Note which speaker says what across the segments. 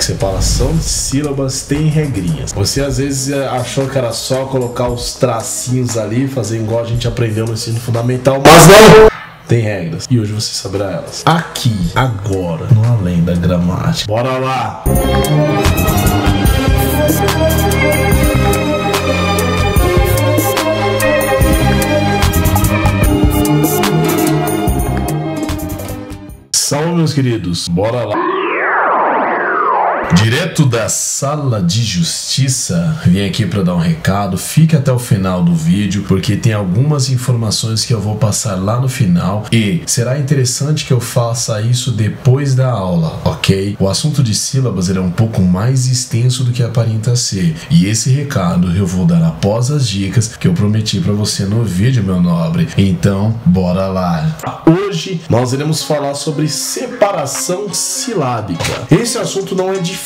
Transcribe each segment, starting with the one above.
Speaker 1: Separação de sílabas tem regrinhas. Você às vezes achou que era só colocar os tracinhos ali, fazer igual a gente aprendeu no ensino fundamental, mas não! Tem regras e hoje você saberá elas. Aqui, agora, no Além da Gramática. Bora lá! Salve, meus queridos, bora lá! Direto da sala de justiça, vim aqui para dar um recado. Fique até o final do vídeo, porque tem algumas informações que eu vou passar lá no final e será interessante que eu faça isso depois da aula, ok? O assunto de sílabas é um pouco mais extenso do que aparenta ser, e esse recado eu vou dar após as dicas que eu prometi para você no vídeo, meu nobre. Então, bora lá! Hoje nós iremos falar sobre separação silábica. Esse assunto não é difícil.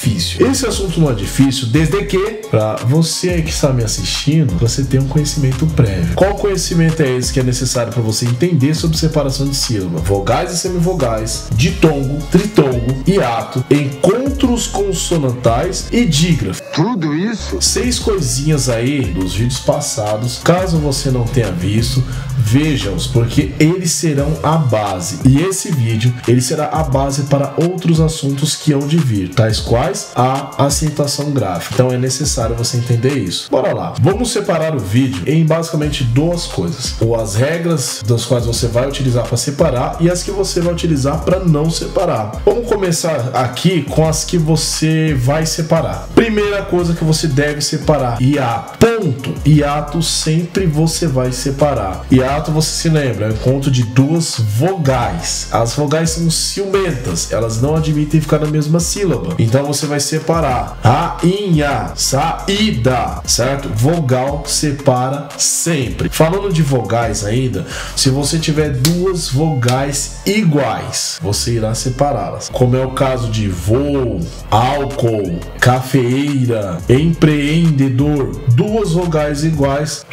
Speaker 1: Esse assunto não é difícil desde que, para você que está me assistindo, você tenha um conhecimento prévio. Qual conhecimento é esse que é necessário para você entender sobre separação de sílaba? Vogais e semivogais, ditongo, tritongo, hiato, encontros consonantais e dígrafo. Tudo isso? 6 coisinhas aí dos vídeos passados. Caso você não tenha visto, veja-os, porque eles serão a base. E esse vídeo, ele será a base para outros assuntos que hão de vir, tais quais a acentuação gráfica. Então é necessário você entender isso. Bora lá. Vamos separar o vídeo em basicamente 2 coisas. Ou as regras das quais você vai utilizar para separar e as que você vai utilizar para não separar. Vamos começar aqui com as que você vai separar. Primeira coisa que você deve separar: hiato. Ponto. Hiato sempre você vai separar. Hiato, você se lembra, é o encontro de 2 vogais. As vogais são ciumentas, elas não admitem ficar na mesma sílaba. Então você vai separar a, inha, saída, certo? Vogal separa sempre. Falando de vogais ainda, se você tiver 2 vogais iguais, você irá separá-las. Como é o caso de voo, álcool, cafeeira, empreendedor. 2 vogais iguais,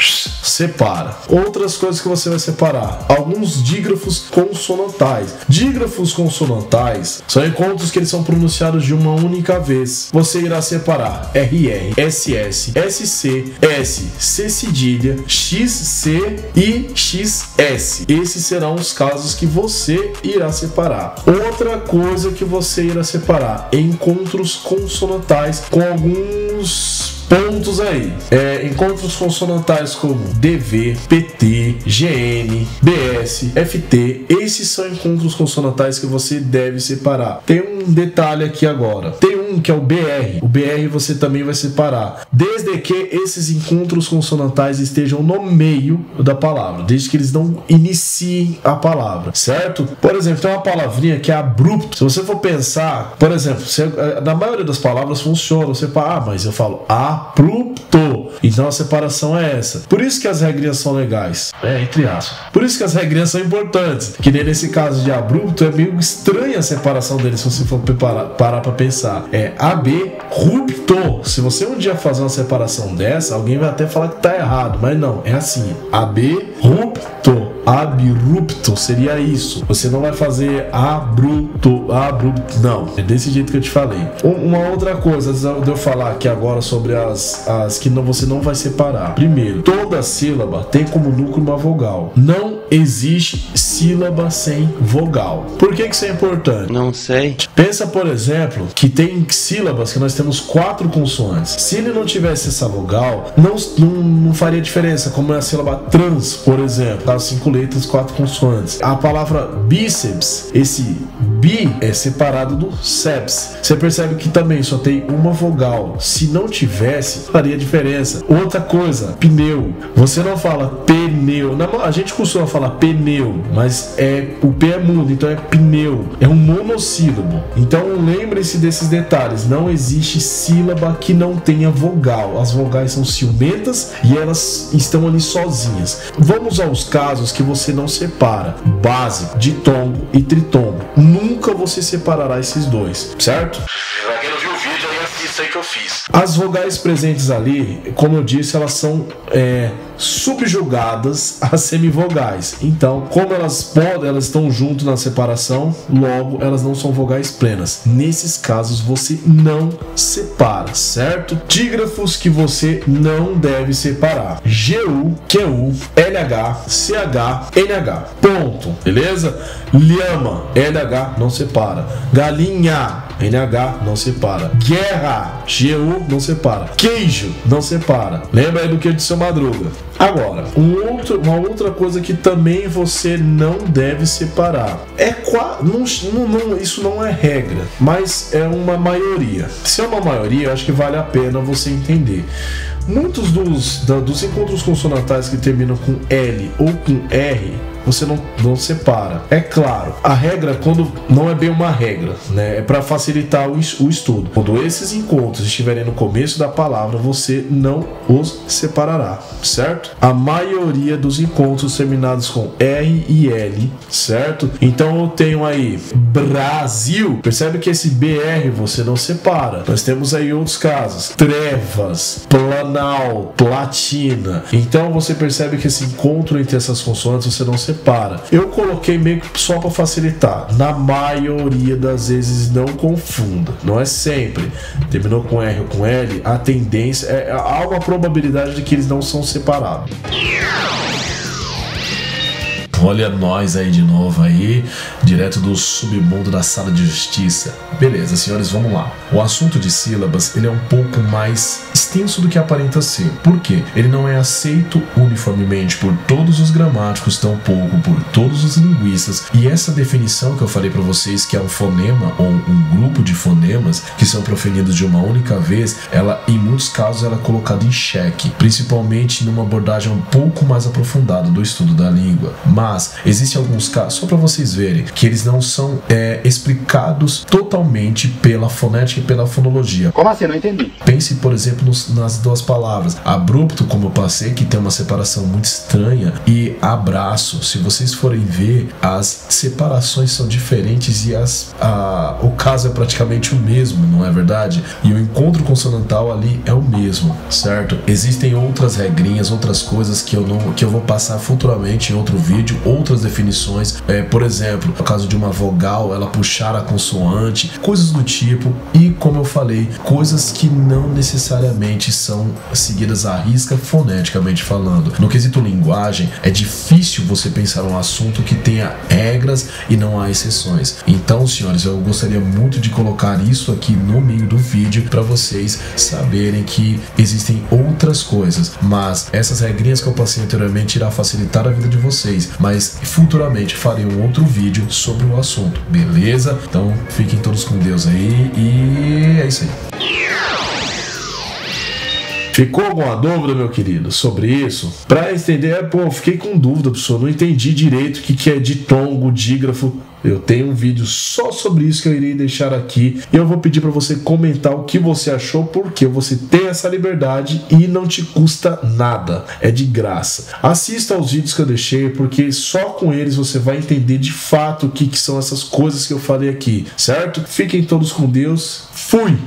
Speaker 1: separa. Outras coisas que você vai separar: alguns dígrafos consonantais. Dígrafos consonantais são encontros que eles são pronunciados de uma única vez. Você irá separar RR, SS, SC, S, C cedilha, XC e XS. Esses serão os casos que você irá separar. Outra coisa que você irá separar: encontros consonantais com alguns pontos aí. Encontros consonantais como DV, PT, GN, BS, FT. Esses são encontros consonantais que você deve separar. Tem um detalhe aqui agora. Tem um que é o BR. O BR você também vai separar, desde que esses encontros consonantais estejam no meio da palavra, desde que eles não iniciem a palavra, certo? Por exemplo, tem uma palavrinha que é abrupto. Se você for pensar, por exemplo, na maioria das palavras funciona. Você fala, mas eu falo abrupto. Então a separação é essa. Por isso que as regrinhas são legais. Entre aspas. Por isso que as regrinhas são importantes. Que nem nesse caso de abrupto, é meio estranha a separação deles se você for parar pra pensar. É abrupto. Se você um dia fazer uma separação dessa, alguém vai até falar que tá errado, mas não, é assim. Abrupto. Abrupto seria isso. Você não vai fazer abrupto, não. É desse jeito que eu te falei. Uma outra coisa, antes de eu falar aqui agora sobre as que você não vai separar. Primeiro, toda sílaba tem como núcleo uma vogal. Não existe sílaba sem vogal. Por que isso é importante?
Speaker 2: Não sei.
Speaker 1: Pensa, por exemplo, que tem sílabas que nós temos 4 consoantes. Se ele não tivesse essa vogal, não faria diferença, como é a sílaba trans, por exemplo. As 5 letras, 4 consoantes. A palavra bíceps, esse bi é separado do seps. Você percebe que também só tem uma vogal. Se não tivesse, faria diferença. Outra coisa, pneu. Você não fala pneu. A gente costuma falar pneu, mas o P é mudo, então é pneu. É um monossílabo. Então lembre-se desses detalhes. Não existe sílaba que não tenha vogal. As vogais são ciumentas e elas estão ali sozinhas. Vamos aos casos que você não separa: básico, ditongo e tritongo. Nunca você separará esses dois, certo? Pra quem não viu o vídeo, vídeo aí, assista aí que eu fiz. As vogais presentes ali, como eu disse, elas são subjugadas a semivogais. Então, como elas estão junto na separação, logo elas não são vogais plenas. Nesses casos você não separa, certo? Dígrafos que você não deve separar: GU, QU, LH, CH, NH. Ponto. Beleza? Lhama, LH não separa. Galinha, NH não separa. Guerra, GU não separa. Queijo não separa. Lembra aí do que eu disse, seu Madruga. Agora, uma outra coisa que também você não deve separar isso não é regra, mas é uma maioria. Se é uma maioria, eu acho que vale a pena você entender. Muitos dos encontros consonantais que terminam com L ou com R, você não separa. É claro, a regra, quando não é bem uma regra, né, é para facilitar o estudo. Quando esses encontros estiverem no começo da palavra, você não os separará, certo? A maioria dos encontros terminados com R e L, certo? Então eu tenho aí Brasil, percebe que esse BR você não separa. Nós temos aí outros casos: trevas, planal, platina. Então você percebe que esse encontro entre essas consoantes você não separa. Eu coloquei meio que só para facilitar. Na maioria das vezes, não confunda. Não é sempre. Terminou com R ou com L, a tendência há uma probabilidade de que eles não são separados. Olha nós aí de novo aí, direto do submundo da sala de justiça. Beleza, senhores, vamos lá. O assunto de sílabas, ele é um pouco mais extenso do que aparenta ser. Por quê? Ele não é aceito uniformemente por todos os gramáticos, tampouco por todos os linguistas. E essa definição que eu falei para vocês, que é um fonema ou um grupo de fonemas que são proferidos de uma única vez, ela, em muitos casos, ela é colocada em xeque, principalmente numa abordagem um pouco mais aprofundada do estudo da língua. Mas existem alguns casos, só para vocês verem, que eles não são explicados totalmente pela fonética e pela fonologia.
Speaker 2: Como assim? Não entendi.
Speaker 1: Pense, por exemplo, nas duas palavras. Abrupto, como eu passei, que tem uma separação muito estranha, e abraço. Se vocês forem ver, as separações são diferentes e o caso é praticamente o mesmo, não é verdade? E o encontro consonantal ali é o mesmo, certo? Existem outras regrinhas, outras coisas que eu vou passar futuramente em outro vídeo, outras definições, por exemplo, no caso de uma vogal, ela puxar a consoante, coisas do tipo, e como eu falei, coisas que não necessariamente são seguidas à risca foneticamente falando. No quesito linguagem, é difícil você pensar um assunto que tenha regras e não há exceções. Então, senhores, eu gostaria muito de colocar isso aqui no meio do vídeo para vocês saberem que existem outras coisas, mas essas regrinhas que eu passei anteriormente irá facilitar a vida de vocês, mas futuramente farei um outro vídeo sobre o assunto, beleza? Então fiquem todos com Deus aí e é isso aí. Ficou alguma dúvida, meu querido, sobre isso? Para entender, fiquei com dúvida, pessoal, não entendi direito o que é ditongo, dígrafo. Eu tenho um vídeo só sobre isso que eu irei deixar aqui. E eu vou pedir para você comentar o que você achou, porque você tem essa liberdade e não te custa nada. É de graça. Assista aos vídeos que eu deixei, porque só com eles você vai entender de fato o que são essas coisas que eu falei aqui, certo? Fiquem todos com Deus. Fui!